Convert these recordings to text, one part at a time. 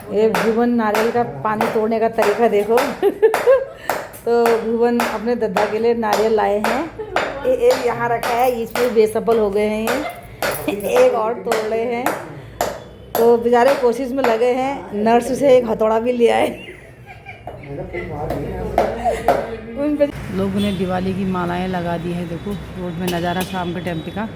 ये भुवन नारियल का पानी तोड़ने का तरीका देखो। तो भुवन अपने दद्दा के लिए नारियल लाए हैं। ये यहाँ रखा है, इसमें बेसफल हो गए हैं ये। एक और तोड़ रहे हैं। तो बेचारे कोशिश में लगे हैं। नर्स से एक हथौड़ा भी लिया है। लोगों ने दिवाली की मालाएं लगा दी है। देखो रोड में नज़ारा शाम के टाइम का।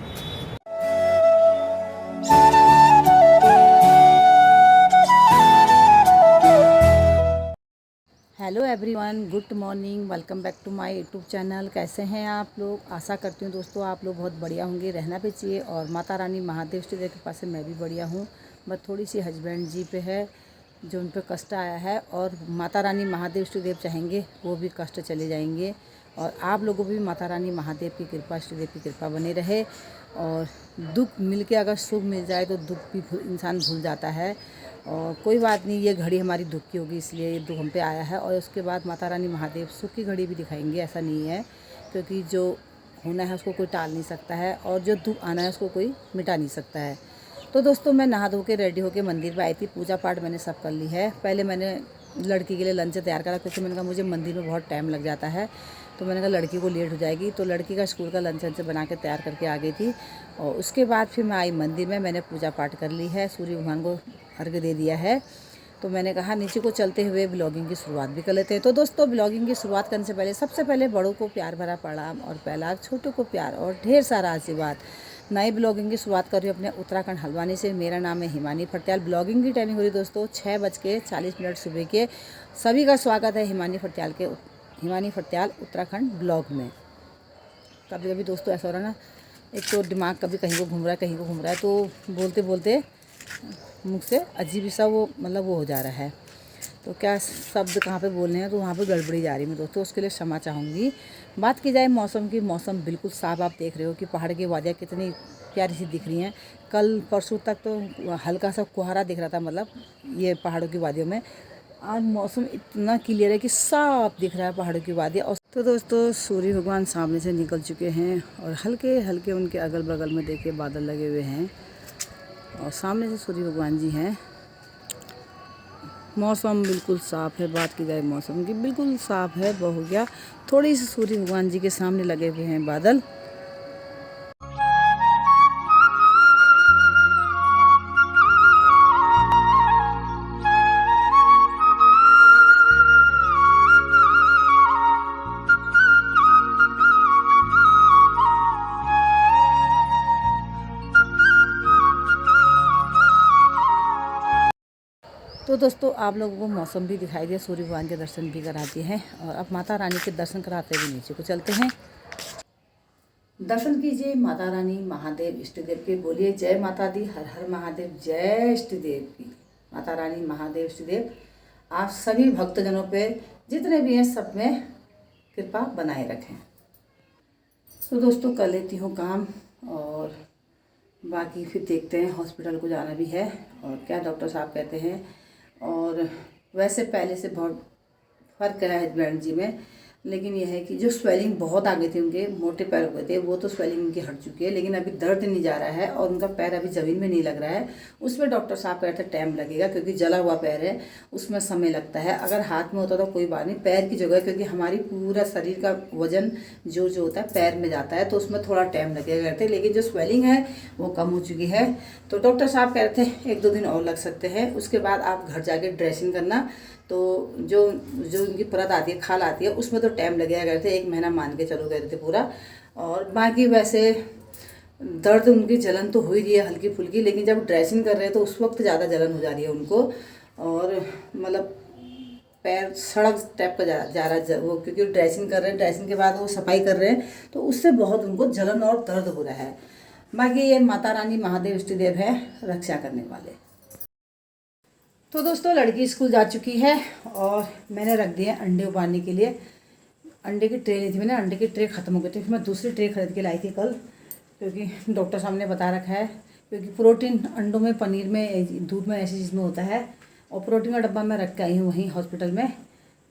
Hello everyone, good morning, welcome back to my YouTube channel. कैसे हैं आप लोग? आशा करती हूँ दोस्तों आप लोग बहुत बढ़िया होंगे, रहना भी चाहिए। और माता रानी महादेव स्टूडियो के पास से मैं भी बढ़िया हूँ। बस थोड़ी सी हस्बैंड जी पे है जो उन पर कष्ट आया है, और माता रानी महादेव स्टूडियो चाहेंगे वो भी कष्ट चले जाएंगे। और आप लोगों को भी माता रानी महादेव की कृपा, स्टूडियो की कृपा बनी रहे। और दुख मिल के अगर सुख मिल जाए तो दुख भी इंसान भूल जाता है। और कोई बात नहीं, ये घड़ी हमारी दुख की होगी, इसलिए ये दुख हम पे आया है। और उसके बाद माता रानी महादेव सुख की घड़ी भी दिखाएंगे, ऐसा नहीं है। क्योंकि जो होना है उसको कोई टाल नहीं सकता है, और जो दुख आना है उसको कोई मिटा नहीं सकता है। तो दोस्तों मैं नहा धो के रेडी होके मंदिर में आई थी। पूजा पाठ मैंने सब कर ली है। पहले मैंने लड़की के लिए लंच तैयार करा, क्योंकि मैंने कहा मुझे मंदिर में बहुत टाइम लग जाता है। तो मैंने कहा लड़की को लेट हो जाएगी, तो लड़की का स्कूल का लंच बना के तैयार करके आ गई थी। और उसके बाद फिर मैं आई मंदिर में। मैंने पूजा पाठ कर ली है, सूर्य भगवान को अर्घ्य दे दिया है। तो मैंने कहा नीचे को चलते हुए ब्लॉगिंग की शुरुआत भी कर लेते हैं। तो दोस्तों ब्लॉगिंग की शुरुआत करने से पहले सबसे पहले बड़ों को प्यार भरा प्रणाम, और पहला छोटों को प्यार और ढेर सारा आशीर्वाद। नई ब्लॉगिंग की शुरुआत कर रही हूँ अपने उत्तराखंड हल्द्वानी से। मेरा नाम है हिमानी फटियाल। ब्लॉगिंग की टाइमिंग हो रही दोस्तों 6:40 सुबह के। सभी का स्वागत है हिमानी फटियाल उत्तराखंड ब्लॉग में। कभी कभी दोस्तों ऐसा हो रहा है ना, एक तो दिमाग कभी कहीं को घूम रहा है, कहीं को घूम रहा है, तो बोलते बोलते मुख से अजीब सा वो वो हो जा रहा है। तो क्या शब्द कहाँ पे बोलने हैं तो वहाँ पे गड़बड़ी जा रही है दोस्तों, उसके लिए क्षमा चाहूँगी। बात की जाए मौसम की, मौसम बिल्कुल साफ। आप देख रहे हो कि पहाड़ की वादियाँ कितनी प्यारी सी दिख रही हैं। कल परसों तक तो हल्का सा कुहारा दिख रहा था, ये पहाड़ों की वादियों में। आज मौसम इतना क्लियर है कि साफ दिख रहा है पहाड़ों की वादियाँ। और तो दोस्तों सूर्य भगवान सामने से निकल चुके हैं, और हल्के हल्के उनके अगल बगल में देखिए बादल लगे हुए हैं, और सामने से सूर्य भगवान जी हैं। मौसम बिल्कुल साफ़ है। बात की जाए मौसम की, बिल्कुल साफ़ है। हो गया थोड़ी सी सूर्य भगवान जी के सामने लगे हुए हैं बादल। तो दोस्तों आप लोगों को मौसम भी दिखाई दिया, सूर्य भगवान के दर्शन भी कराती हैं। और अब माता रानी के दर्शन कराते हुए नीचे को चलते हैं। दर्शन कीजिए माता रानी महादेव इष्ट देव के। बोलिए जय माता दी, हर हर महादेव, जय इष्ट देव की। माता रानी महादेव इष्ट देव आप सभी भक्तजनों पे जितने भी हैं सब में कृपा बनाए रखें। तो दोस्तों कर लेती हूँ काम, और बाकी फिर देखते हैं। हॉस्पिटल को जाना भी है, और क्या डॉक्टर साहब कहते हैं। और वैसे पहले से बहुत फ़र्क है हस्बैंड जी में, लेकिन यह है कि जो स्वेलिंग बहुत आ गई थी, उनके मोटे पैर हो गए थे, वो तो स्वेलिंग उनकी हट चुकी है। लेकिन अभी दर्द नहीं जा रहा है, और उनका पैर अभी ज़मीन में नहीं लग रहा है। उसमें डॉक्टर साहब कहते हैं टाइम लगेगा, क्योंकि जला हुआ पैर है, उसमें समय लगता है। अगर हाथ में होता तो कोई बात नहीं, पैर की जगह, क्योंकि हमारी पूरा शरीर का वजन जो होता है पैर में जाता है, तो उसमें थोड़ा टाइम लगेगा कहते हैं। लेकिन जो स्वेलिंग है वो कम हो चुकी है। तो डॉक्टर साहब कहते हैं 1-2 दिन और लग सकते हैं। उसके बाद आप घर जाके ड्रेसिंग करना। तो जो उनकी परत आती है, खाल आती है, उसमें तो टाइम लगेगा कहते थे, 1 महीना मान के चलो कहते थे पूरा। और बाकी वैसे दर्द, उनकी जलन तो हो ही रही है हल्की फुल्की, लेकिन जब ड्रेसिंग कर रहे हैं तो उस वक्त ज़्यादा जलन हो जा रही है उनको। और पैर सड़क टाइप का जा रहा है वो, क्योंकि ड्रेसिंग कर रहे हैं, ड्रेसिंग के बाद वो सफाई कर रहे हैं, तो उससे बहुत उनको जलन और दर्द हो रहा है। बाकी ये माता रानी महादेव इष्ट देव है रक्षा करने वाले। तो दोस्तों लड़की स्कूल जा चुकी है, और मैंने रख दिए अंडे उबालने के लिए। अंडे की ट्रे ली थी मैंने, अंडे की ट्रे ख़त्म हो गई थी, फिर मैं दूसरी ट्रे खरीद के लाई थी कल, क्योंकि डॉक्टर साहब ने बता रखा है। क्योंकि प्रोटीन अंडों में, पनीर में, दूध में, ऐसी चीज़ में होता है। और प्रोटीन का डब्बा मैं रख के आई हूँ वहीं हॉस्पिटल में।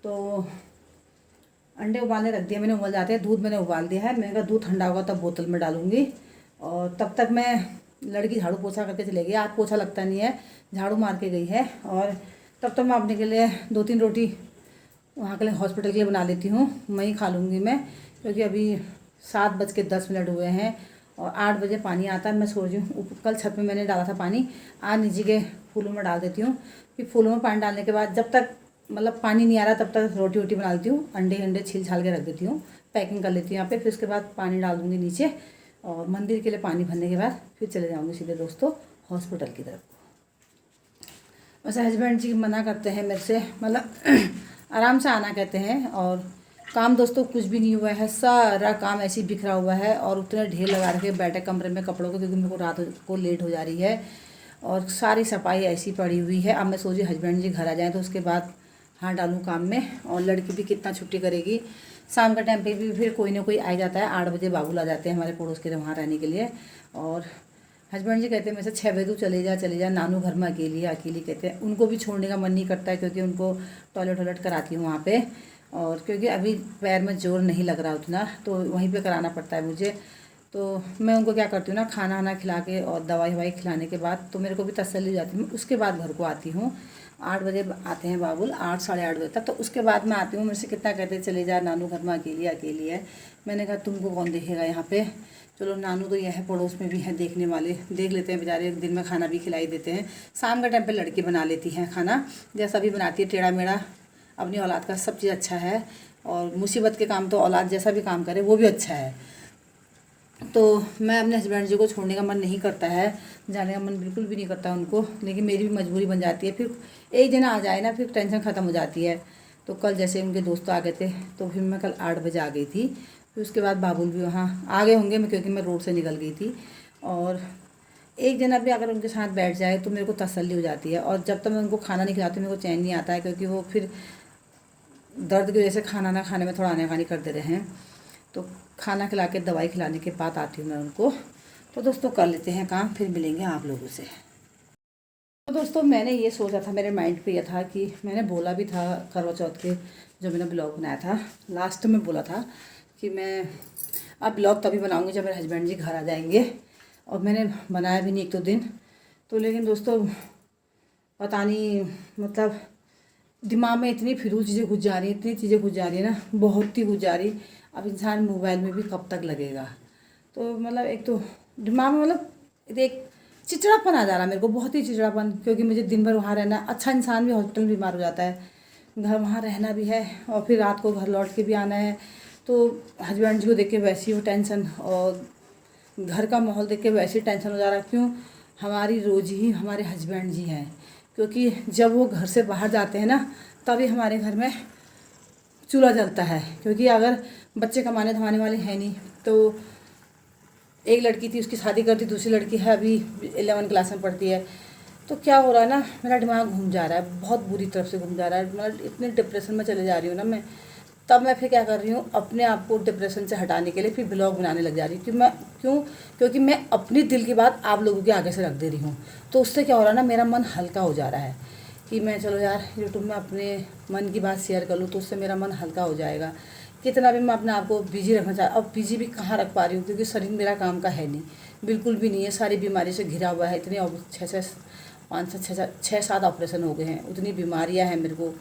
तो अंडे उबालने रख दिए मैंने, उबल जाते हैं। दूध मैंने उबाल दिया है। मैंने कहा दूध ठंडा होगा तब बोतल में डालूँगी। और तब तक मैं लड़की झाड़ू पोछा करके चले गई। आज पोछा लगता नहीं है, झाड़ू मार के गई है। और तब तो मैं अपने के लिए 2-3 रोटी वहाँ के लिए हॉस्पिटल के लिए बना लेती हूँ, वहीं खा लूँगी मैं, क्योंकि अभी 7:10 हुए हैं और 8 बजे पानी आता है। मैं सोच रही हूँ कल छत में मैंने डाला था पानी, आज नीचे के फूलों में डाल देती हूँ। फिर फूलों में पानी डालने के बाद जब तक मतलब पानी नहीं आ रहा तब तक रोटी वोटी बना लेती हूँ, अंडे छील छाल के रख देती हूँ, पैकिंग कर लेती हूँ यहाँ पे। फिर उसके बाद पानी डाल दूँगी नीचे और मंदिर के लिए पानी भरने के बाद फिर चले जाऊँगी सीधे दोस्तों हॉस्पिटल की तरफ। वैसे हस्बैंड जी मना करते हैं मेरे से, मतलब आराम से आना कहते हैं। और काम दोस्तों कुछ भी नहीं हुआ है, सारा काम ऐसे ही बिखरा हुआ है और उतने ढेर लगा रखे बैठे कमरे में कपड़ों को, क्योंकि मेरे को रात को लेट हो जा रही है और सारी सफाई ऐसी पड़ी हुई है। अब मैं सोची हस्बैंड जी घर आ जाएँ तो उसके बाद हाथ डालूँ काम में। और लड़की भी कितना छुट्टी करेगी, शाम का टाइम पे भी फिर कोई ना कोई आ जाता है। 8 बजे बाबूल आ जाते हैं हमारे पड़ोस के वहाँ रहने के लिए। और हस्बैंड जी कहते हैं मेरे से 6 बजे तू चले जा, नानू घर में अकेली कहते हैं। उनको भी छोड़ने का मन नहीं करता है, क्योंकि उनको टॉयलेट कराती हूँ वहाँ पे। और क्योंकि अभी पैर में जोर नहीं लग रहा उतना, तो वहीं पे कराना पड़ता है मुझे। तो मैं उनको क्या करती हूँ ना, खाना वाना खिला के और दवाई ववाई खिलाने के बाद तो मेरे को भी तसल्ली हो जाती है। उसके बाद घर को आती हूँ, 8 बजे आते हैं बाबुल, 8 साढ़े 8 बजे तक। तो उसके बाद मैं आती हूँ, मेरे से कितना कहते हैं चले जा, नानू घर में अकेली है। मैंने कहा तुमको कौन देखेगा यहाँ पे, चलो नानू तो यह है पड़ोस में भी है, देखने वाले देख लेते हैं बेचारे, एक दिन में खाना भी खिलाई देते हैं। शाम का टाइम पे लड़की बना लेती हैं खाना, जैसा भी बनाती है टेढ़ा मेढ़ा। अपनी औलाद का सब चीज़ अच्छा है, और मुसीबत के काम तो औलाद जैसा भी काम करे वो भी अच्छा है। तो मैं अपने हस्बैंड जी को छोड़ने का मन नहीं करता है, जाने का मन बिल्कुल भी नहीं करता उनको, लेकिन मेरी भी मजबूरी बन जाती है। फिर एक दिन आ जाए ना, फिर टेंशन ख़त्म हो जाती है। तो कल जैसे उनके दोस्त आ गए थे तो फिर मैं कल 8 बजे आ गई थी। फिर उसके बाद बाबुल भी वहाँ आ गए होंगे, मैं क्योंकि मैं रोड से निकल गई थी। और एक जना भी अगर उनके साथ बैठ जाए तो मेरे को तसल्ली हो जाती है। और जब तक मैं उनको खाना नहीं खिलाती मेरे को चैन नहीं आता है, क्योंकि वो फिर दर्द की वजह से खाना ना खाने में थोड़ा आनाकानी करते रहे हैं। तो खाना खिला के दवाई खिलाने के बाद आती हूँ मैं उनको। तो दोस्तों कर लेते हैं काम, फिर मिलेंगे आप लोगों से। तो दोस्तों मैंने ये सोचा था, मेरे माइंड पे ये था कि मैंने बोला भी था करवा चौथ के जो मैंने ब्लॉग बनाया था, लास्ट में बोला था कि मैं अब ब्लॉग तभी बनाऊंगी जब मेरे हस्बैंड जी घर आ जाएंगे। और मैंने बनाया भी नहीं 1-2 दिन तो, लेकिन दोस्तों पता नहीं मतलब दिमाग में इतनी फिजूल चीज़ें घुस जा रही हैं, इतनी चीज़ें घुस जा रही है ना, बहुत ही घुस जा रही। अब इंसान मोबाइल में भी कब तक लगेगा। तो मतलब एक तो दिमाग में मतलब एक चिड़चिड़ापन आ जा रहा है मेरे को, बहुत ही चिड़चिड़ापन, क्योंकि मुझे दिन भर वहाँ रहना। अच्छा इंसान भी हॉस्पिटल में बीमार हो जाता है, घर वहाँ रहना भी है और फिर रात को घर लौट के भी आना है। तो हस्बैंड जी को देख के वैसी वो टेंशन, और घर का माहौल देख के वैसे टेंशन हो जा रहा है। क्यों, हमारी रोज़ी ही हमारे हस्बैंड जी हैं, क्योंकि जब वो घर से बाहर जाते हैं ना तभी हमारे घर में चूल्हा जलता है। क्योंकि अगर बच्चे कमाने धमाने वाले हैं नहीं, तो एक लड़की थी उसकी शादी कर दी, दूसरी लड़की है अभी 11 क्लास में पढ़ती है। तो क्या हो रहा है ना, मेरा दिमाग घूम जा रहा है, बहुत बुरी तरफ से घूम जा रहा है। मतलब इतने डिप्रेशन में चले जा रही हूँ ना मैं। तब मैं फिर क्या कर रही हूँ, अपने आप को डिप्रेशन से हटाने के लिए फिर ब्लॉग बनाने लग जा रही हूँ। क्योंकि मैं अपनी दिल की बात आप लोगों के आगे से रख दे रही हूँ। तो उससे क्या हो रहा है ना, मेरा मन हल्का हो जा रहा है कि मैं चलो यार यूट्यूब में अपने मन की बात शेयर कर लूँ, तो उससे मेरा मन हल्का हो जाएगा। कितना भी मैं अपने आप को बिजी रखना चाह, अब बिजी भी कहाँ रख पा रही हूँ, क्योंकि शरीर मेरा काम का है नहीं, बिल्कुल भी नहीं है। सारी बीमारी से घिरा हुआ है, इतने 6-7 ऑपरेशन हो गए हैं, उतनी बीमारियाँ हैं मेरे को।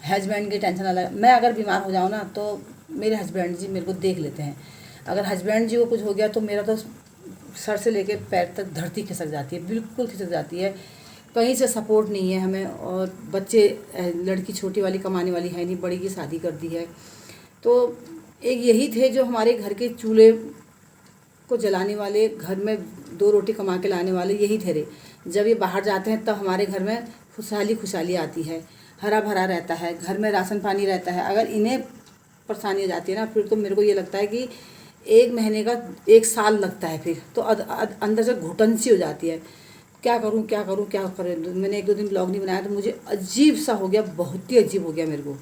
हस्बैंड की टेंशन अलग, मैं अगर बीमार हो जाऊँ ना तो मेरे हस्बैंड जी मेरे को देख लेते हैं। अगर हस्बैंड जी को कुछ हो गया तो मेरा तो सर से लेके पैर तक धरती खिसक जाती है, बिल्कुल खिसक जाती है। कहीं से सपोर्ट नहीं है हमें। और बच्चे, लड़की छोटी वाली कमाने वाली है नहीं, बड़ी की शादी कर दी है। तो एक यही थे जो हमारे घर के चूल्हे को जलाने वाले, घर में 2 रोटी कमा के लाने वाले, यही थे। जब ये बाहर जाते हैं तब हमारे घर में खुशहाली आती है, हरा भरा रहता है, घर में राशन पानी रहता है। अगर इन्हें परेशानी हो जाती है ना, फिर तो मेरे को ये लगता है कि 1 महीने का 1 साल लगता है। फिर तो अंदर से घुटन सी हो जाती है, क्या करूं क्या करें। मैंने 1-2 दिन ब्लॉग नहीं बनाया तो मुझे अजीब सा हो गया, बहुत ही अजीब हो गया मेरे को।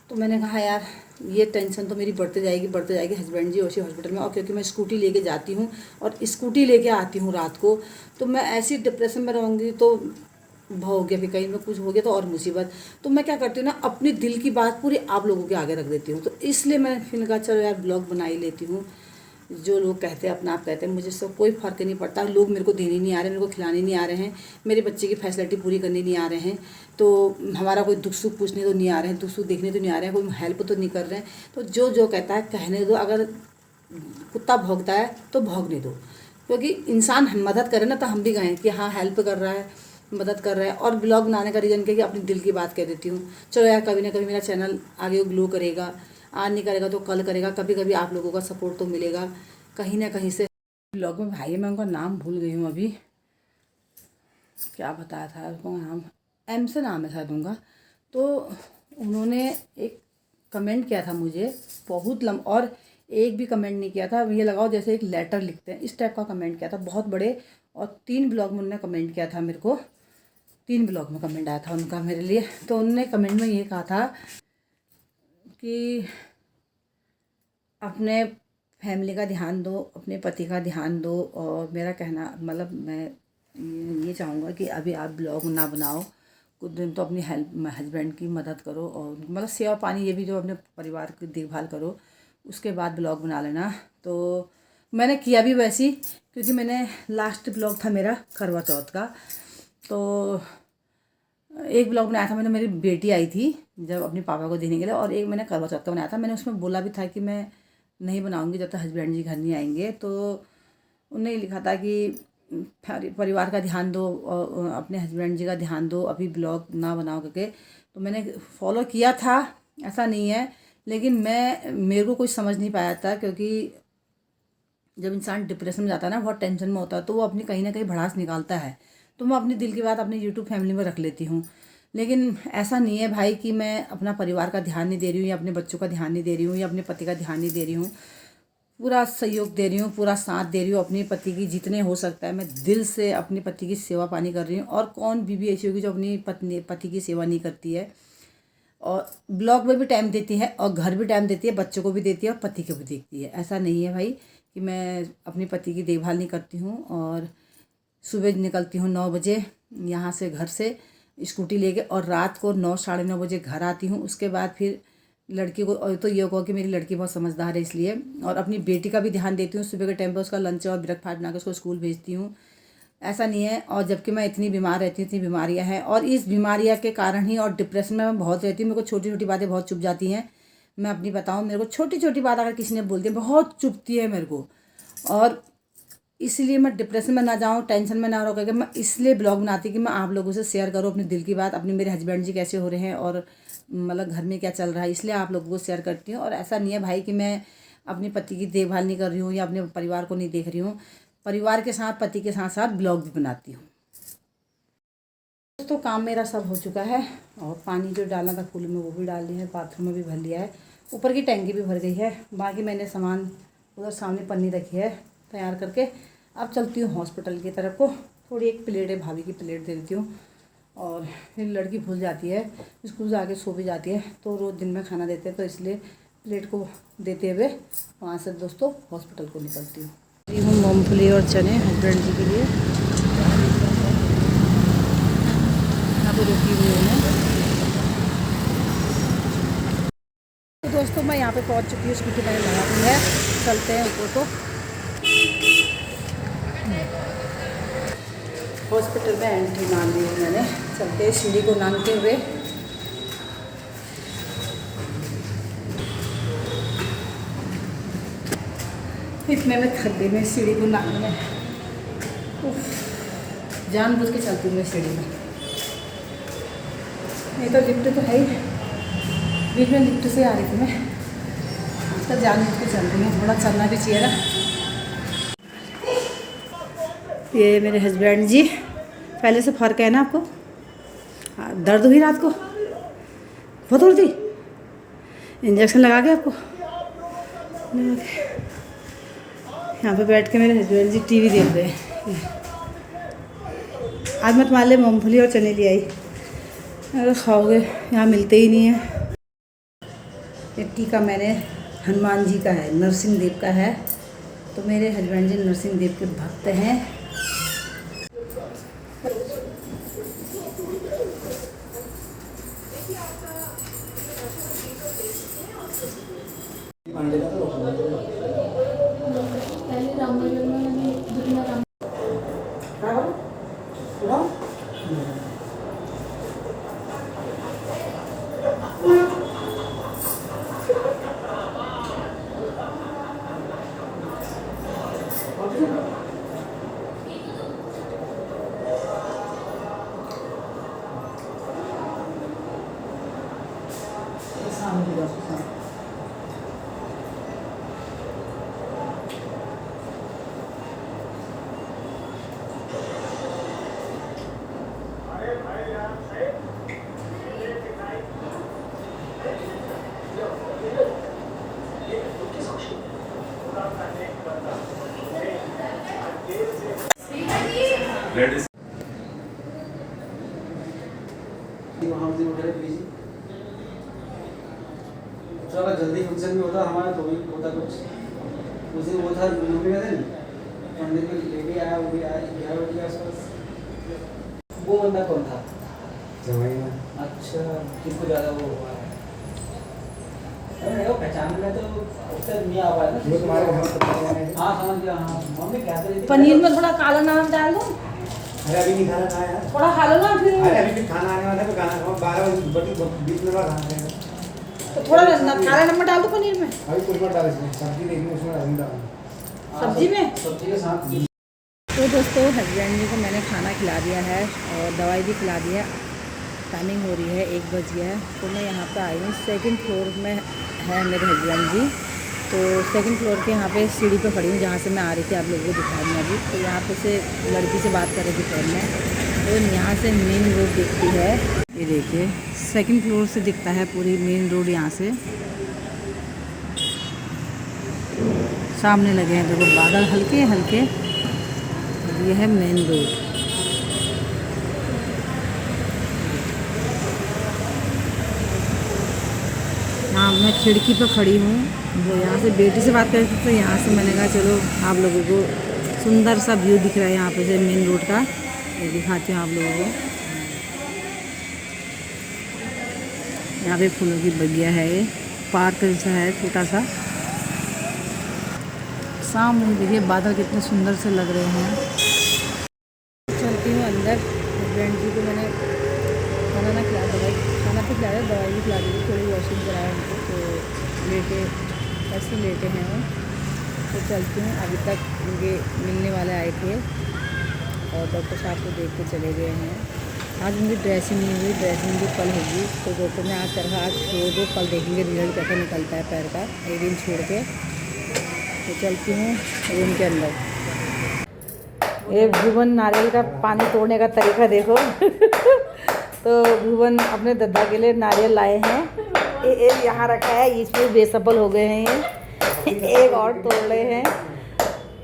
तो मैंने कहा यार ये टेंशन तो मेरी बढ़ते जाएगी हस्बैंड जी उसी हॉस्पिटल में। और क्योंकि मैं स्कूटी लेके जाती हूँ और स्कूटी लेके आती हूँ रात को, तो मैं ऐसी डिप्रेशन में रहूँगी तो हो गया, फिर कहीं में कुछ हो गया तो और मुसीबत। तो मैं क्या करती हूँ ना, अपनी दिल की बात पूरी आप लोगों के आगे रख देती हूँ। तो इसलिए मैं फिर कहा चलो यार ब्लॉग बना ही लेती हूँ। जो लोग कहते हैं अपना आप कहते हैं, मुझे इससे कोई फ़र्क नहीं पड़ता। लोग मेरे को देने नहीं आ रहे, मेरे को खिलाने नहीं आ रहे हैं, मेरे बच्चे की फैसिलिटी पूरी करने नहीं आ रहे हैं, तो हमारा कोई दुख सुख पूछने तो नहीं आ रहे हैं, दुख सुख देखने तो नहीं आ रहे हैं, कोई हेल्प तो नहीं कर रहे हैं। तो जो जो कहता है कहने दो। अगर कुत्ता भौंकता है तो भौंकने दो, क्योंकि इंसान मदद करे ना तो हम भी कहें कि हाँ हेल्प कर रहा है, मदद कर रहा है। और ब्लॉग बनाने का रीज़न क्या कि अपनी दिल की बात कह देती हूँ। चलो यार, कभी ना कभी मेरा चैनल आगे ग्लो करेगा, आज नहीं करेगा तो कल करेगा, कभी कभी आप लोगों का सपोर्ट तो मिलेगा कहीं ना कहीं से। ब्लॉग में भाई मैं उनका नाम भूल गई हूँ अभी, क्या बताया था उनको, नाम एम से नाम है शायद उनका। तो उन्होंने एक कमेंट किया था मुझे बहुत और एक भी कमेंट नहीं किया था, ये लगाओ जैसे एक लेटर लिखते हैं, इस टाइप का कमेंट किया था, बहुत बड़े। और 3 ब्लॉग में उन्होंने कमेंट किया था मेरे को, 3 ब्लॉग में कमेंट आया था उनका मेरे लिए। तो उन्होंने कमेंट में ये कहा था कि अपने फैमिली का ध्यान दो, अपने पति का ध्यान दो। और मेरा कहना मतलब मैं ये चाहूँगा कि अभी आप ब्लॉग ना बनाओ, कुछ दिन तो अपनी हस्बैंड की मदद करो, और मतलब सेवा पानी ये भी जो अपने परिवार की देखभाल करो, उसके बाद ब्लॉग बना लेना। तो मैंने किया भी वैसी, क्योंकि मैंने लास्ट ब्लॉग था मेरा करवा चौथ का, तो एक ब्लॉग बनाया था मैंने, मेरी बेटी आई थी जब अपने पापा को देने के लिए, और एक मैंने करवा चौथ का बनाया था। मैंने उसमें बोला भी था कि मैं नहीं बनाऊंगी जब तक हस्बैंड जी घर नहीं आएंगे। तो उन्होंने लिखा था कि परिवार का ध्यान दो और अपने हस्बैंड जी का ध्यान दो, अभी ब्लॉग ना बनाओ करके। तो मैंने फॉलो किया था, ऐसा नहीं है, लेकिन मेरे को कुछ समझ नहीं पाया था, क्योंकि जब इंसान डिप्रेशन में जाता है ना, बहुत टेंशन में होता है, तो वो अपनी कहीं ना कहीं भड़ास निकालता है। तो मैं अपनी दिल की बात अपने यूट्यूब फैमिली में रख लेती हूँ। लेकिन ऐसा नहीं है भाई कि मैं अपना परिवार का ध्यान नहीं दे रही हूँ, या अपने बच्चों का ध्यान नहीं दे रही हूँ, या अपने पति का ध्यान नहीं दे रही हूँ। पूरा सहयोग दे रही हूँ, पूरा साथ दे रही हूँ अपने पति की, जितने हो सकता है मैं दिल से अपने पति की सेवा पानी कर रही हूँ। और कौन बीवी ऐसी होगी जो अपनी पति की सेवा नहीं करती है, और ब्लॉग में भी टाइम देती है, और घर भी टाइम देती है, बच्चों को भी देती है, और पति को भी देखती है। ऐसा नहीं है भाई कि मैं अपने पति की देखभाल नहीं करती हूँ। और सुबह निकलती हूँ 9 बजे यहाँ से, घर से स्कूटी लेके, और रात को 9 साढ़े 9 बजे घर आती हूँ। उसके बाद फिर लड़की को, और तो ये कहो कि मेरी लड़की बहुत समझदार है इसलिए, और अपनी बेटी का भी ध्यान देती हूँ। सुबह के टाइम पर उसका लंच और ब्रेकफास्ट बना कर उसको स्कूल भेजती हूँ, ऐसा नहीं है। और जबकि मैं इतनी बीमार रहती हूँ, इतनी बीमारियाँ हैं, और इस बीमारियाँ के कारण ही, और डिप्रेशन में मैं बहुत रहती हूँ। मेरे को छोटी छोटी बातें बहुत चुभ जाती हैं। मैं अपनी बताऊँ, मेरे को छोटी छोटी बात अगर किसी ने बोल दी बहुत चुभती है मेरे को, और इसलिए मैं डिप्रेशन में ना जाऊँ, टेंशन में ना रहो करके मैं इसलिए ब्लॉग बनाती कि मैं आप लोगों से शेयर करूँ अपनी दिल की बात, अपने मेरे हस्बैंड जी कैसे हो रहे हैं, और मतलब घर में क्या चल रहा है, इसलिए आप लोगों को शेयर करती हूँ। और ऐसा नहीं है भाई कि मैं अपने पति की देखभाल नहीं कर रही हूँ, या अपने परिवार को नहीं देख रही हूँ। परिवार के साथ, पति के साथ साथ ब्लॉग भी बनाती हूँ। तो काम मेरा सब हो चुका है, और पानी जो डालना था फूल में वो भी डाल दिया है, बाथरूम में भी भर लिया है, ऊपर की टैंकी भी भर गई है। बाकी मैंने सामान उधर सामने पन्नी रखी है तैयार करके। अब चलती हूँ हॉस्पिटल की तरफ को, थोड़ी एक प्लेट है, भाभी की प्लेट दे देती हूँ। और फिर लड़की भूल जाती है, स्कूल जाके सो भी जाती है, तो रोज़ दिन में खाना देते हैं, तो इसलिए प्लेट को देते हुए वहाँ से दोस्तों हॉस्पिटल को निकलती हूँ। ली हूँ मूँगफली और चने हस्बैंड जी के लिए, यहाँ पर रुकी हुई है। तो दोस्तों मैं यहाँ पे पहुँच चुकी हूँ, स्कूटी मैंने लगा दी है, चलते हैं ऊपर को। हॉस्पिटल में एंट्री मार ली है मैंने, चलते हैं सीढ़ी को नांगते हुए। इतने में थक गई मैं सीढ़ी को नांगने में, जानबूझ के चलती हूँ मैं सीढ़ी में। नहीं तो लिफ्ट तो है ही, बीच में लिफ्ट से आ रही थी मैं, आजकल जानबूझ के चल रही हूँ, थोड़ा चलना भी चाहिए ना। ये मेरे हस्बैंड जी, पहले से फ़र्क है ना आपको? दर्द हुई रात को बहुत उल्टी, इंजेक्शन लगा के आपको? यहाँ पे बैठ के मेरे हस्बैंड जी टीवी देख रहे हैं। आज मैं तुम्हारे लिए मूँगफली और चने ले आई, अगर खाओगे, यहाँ मिलते ही नहीं है। ये टीका मैंने हनुमान जी का है, नरसिंह देव का है, तो मेरे हस्बैंड जी नरसिंह देव के भक्त हैं। लेडीज थोड़ा जल्दी फंक्शन भी होता हमारा तो भी होता कुछ उस दिन वो था नौकरी का दिन पंडित भी लेके आया वो भी आया 11 बजे के आसपास। वो बंदा कौन था? जवाई में अच्छा किसको ज़्यादा वो हुआ है? अरे मेरे को पहचान में तो उससे नहीं आ पाया ना। वो तुम्हारे घर में पता नहीं है। हाँ समझ गया। हाँ मम्मी क्या कर रही थी? पनीर में थोड़ा काला नमक डाल दो, अरे अभी नहीं खाना खाया यार। थोड़ा खा लो ना फिर। अरे अभी भी खाना आने वाला है तो खाना खाओ 12 20 मिनट बाद खाना खाएगा। तो थोड़ा काला नमक डाल दो पनीर में, अभी कुछ मत डाल इसमें सब्जी देखनी उसमें डाल डाल। सब्जी में। सब्जी के साथ तो दोस्तों हस्बैंड जी को मैंने खाना खिला दिया है और दवाई भी खिला दी है। टाइमिंग हो रही है 1 बज गया है। तो मैं यहाँ पे आई हूँ, 2nd फ्लोर में है मेरे हस्बैंड जी। तो 2nd फ्लोर के यहाँ पे सीढ़ी पे खड़ी हूँ जहाँ से मैं आ रही थी, आप लोगों को दिखाया मैं अभी। तो यहाँ पे से लड़की से बात कर रही थी फ़ोन में। तो यहाँ से मेन रोड दिखती है, ये देखिए 2nd फ्लोर से दिखता है पूरी मेन रोड। यहाँ से सामने लगे हैं देखो बादल हल्के हल्के, ये है मेन रोड। हाँ मैं खिड़की पर खड़ी हूँ, वो यहाँ से बेटी से बात कर रही थी। तो यहाँ से मैंने कहा चलो आप लोगों को सुंदर सा व्यू दिख रहा है यहाँ पे से मेन रोड का, ये दिखाती हूँ आप लोगों को। यहाँ पे फूलों की बगिया है, ये पार्क जैसा है छोटा सा। सामने देखिए बादल कितने सुंदर से लग रहे हैं। चलती हूँ अंदर। हस्बैंड जी को मैंने खाना ना खिलाया, खाना तो खिलाया, दवाई भी खिला दी, थोड़ी वॉशिंग कराया उनको। तो लेटे ऐसे लेटे हैं वो। तो चलती हूँ, अभी तक उनके मिलने वाले आए थे और डॉक्टर साहब को देख के चले गए हैं। आज उनकी ड्रेसिंग नहीं हुई, ड्रेसिंग भी कल होगी। तो डॉक्टर ने आज कहा आज छोड़ दो, कल देखेंगे रिजल्ट कैसा निकलता है पैर का, 1 दिन छोड़ के। तो चलती हूँ रूम के अंदर। ये भुवन नारियल का पानी तोड़ने का तरीका देखो। तो भुवन अपने दद्दा के लिए नारियल लाए हैं, एक यहाँ रखा है, इसमें बेसफल हो गए हैं ये, एक और तोड़ रहे हैं।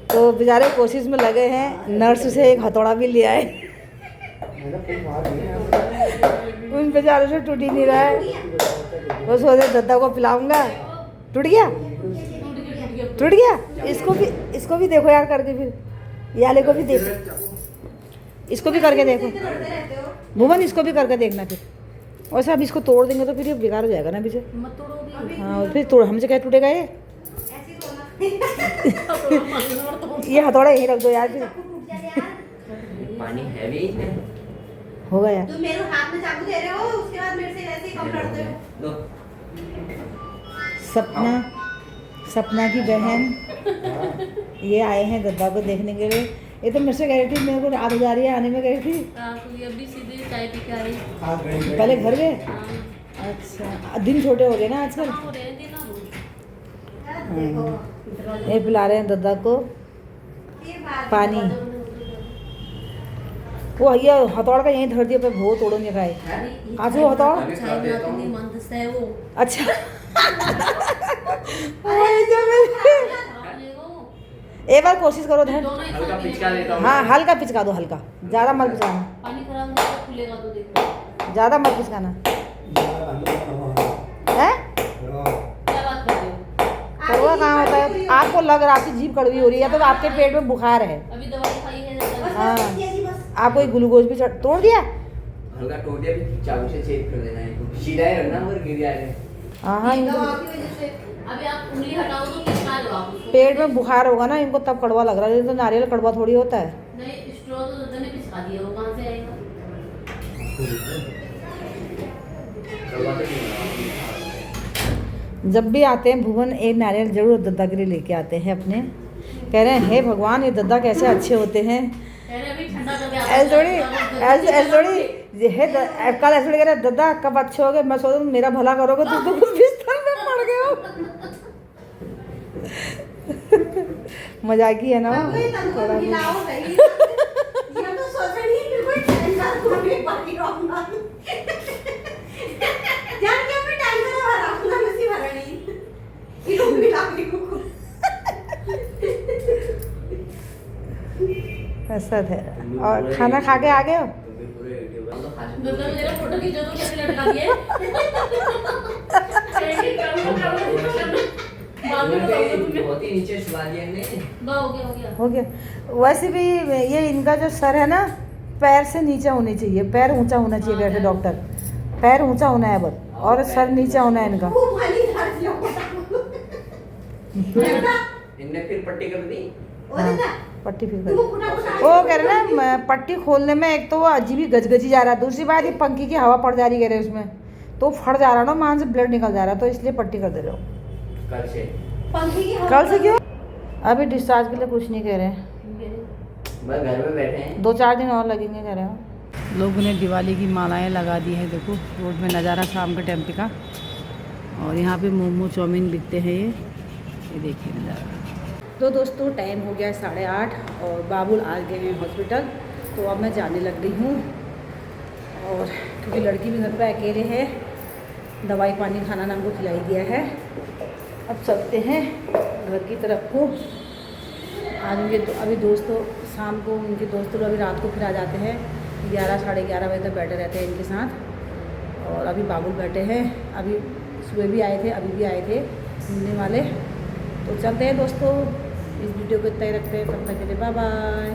तो बेचारे कोशिश में लगे हैं। नर्स से एक हथौड़ा भी लिया है, उन बेचारों से टूट ही नहीं रहा है। वो सोचे दद्दा को पिलाऊंगा, टूट गया टूट गया। इसको भी देखो यार करके, फिर याले को भी देखो, इसको भी करके देखो भुवन, इसको भी करके देखना। फिर वैसे अब इसको तोड़ देंगे तो फिर ये बेकार हो जाएगा ना पीछे। हाँ और फिर तोड़ हमसे क्या टूटेगा ये। ये हथौड़ा यहीं रख दो यार, फिर पानी हैवी होगा यार। तुम मेरे हाथ में चाकू दे रहे हो, उसके बाद मेरे से ऐसे ही कम लड़ते हो। सपना की बहन ये आए हैं दद्दा को देखने के लिए। ये तो मेरे से कह रही थी मेरे को रात हो जा रही है, आने में कह रही थी। अभी सीधे चाय पी के आई। पहले घर गए। अच्छा दिन छोटे हो गए ना आजकल। ये पिला रहे हैं दद्दा को पानी। वो ये हथौड़ का यहीं धर दिया पे भो तोड़ो नहीं खाए। आज वो हथौड़ अच्छा एक बार कोशिश करो धर। हल्का पिचका देता हूं। हाँ हल्का पिचका दो, हल्का, ज़्यादा मत पिचकाना, पानी खराब नहीं तो खुलेगा तो देखो। ज़्यादा मत पिचकाना है। क्या बात कर रहे हो? कड़वा कहाँ होता है? आपको लग रहा है आपकी जीभ कड़वी हो रही है, तो आपके पेट में बुखार है। अभी दवाई खाई है। हाँ आपको एक ग्लूकोज भी तोड़ दिया। हल्का टोट दिया, चाकू से चेक कर देना है, सीधा ही रखना और गिर जाएगा। हाँ दवा की वजह से अभी आप उंगली हटाओ तो कितना लगाओ उसको। पेट में बुखार होगा ना इनको, तब कड़वा लग रहा है। तो नारियल कड़वा थोड़ी होता है। नहीं स्ट्रॉ तो दादा ने पिचका दिया, वो कहां से आएगा? जब भी आते हैं भुवन एक नारियल जरूर दद्दा के लिए लेके आते हैं अपने। कह रहे हैं हे भगवान ये दद्दा कैसे अच्छे होते हैं। अभी ठंडा कर गया। ऐसे थोड़ी कल ऐसे कह रहे दद्दा कब अच्छे हो गए। मैं सोच मेरा भला करोगे तुम तो कुछ बिस्तर में पड़ गए हो। मजाकी है ना थोड़ा। हिलाओ भाई। ये तो सोच रही है कि कोई टेंशन कोई बाकी रहूंगा। जान के मैं टेंशन में रहूंगा, मैं सी भरणी। ये लोग मिला के को फुर्सत है। और खाना खा के आ गए हो? तुम भी पूरे यूट्यूबर तो खा चुके दोस्तों मेरा फोटो खींचो तो कैसे लटका दिए बहुत ही नीचे छुपा दिया ने। हो गया हो गया। वैसे भी ये इनका जो सर है ना, पैर से नीचे होनी चाहिए, पैर ऊंचा होना चाहिए, बैठे डॉक्टर पैर ऊंचा होना है बस, और सर नीचा होना है इनका। इनने फिर पट्टी कर दी। हाँ, पट्टी फिर कर। वो कह रहे ना पट्टी खोलने में एक तो वो अजीब ही गजगजी जा रहा है, दूसरी बात ये पंखी की हवा पड़ जा रही कह रहे उसमें, तो फट जा रहा ना, मान से ब्लड निकल जा रहा, तो इसलिए पट्टी कर दे रहे हो। कल से कल से क्यों? अभी डिस्चार्ज के लिए कुछ नहीं कह रहे हैं, बस घर में बैठे हैं। 2-4 दिन और लगेंगे कह रहे हो। लोगों ने दिवाली की मालाएं लगा दी है, देखो रोड में नज़ारा शाम के टाइम पे का। और यहाँ पे मोमो चाउमीन बिकते हैं, ये देखिए नज़ारा। तो दोस्तों टाइम हो गया है 8:30 और बाबुल आ गए हैं हॉस्पिटल, तो अब मैं जाने लग रही हूँ। और क्योंकि लड़की भी घर पे अकेले है, दवाई पानी खाना नाम को खिलाई दिया है, अब चलते हैं घर की तरफ को। आज उनके अभी दोस्तों शाम को उनके दोस्तों अभी रात को फिर आ जाते हैं, 11 साढ़े 11 बजे तक बैठे रहते हैं इनके साथ। और अभी बाबुल बैठे हैं, अभी सुबह भी आए थे, अभी भी आए थे मिलने वाले। तो चलते हैं दोस्तों, इस वीडियो को इतना ही रखते हैं, तब तक के लिए बाय बाय।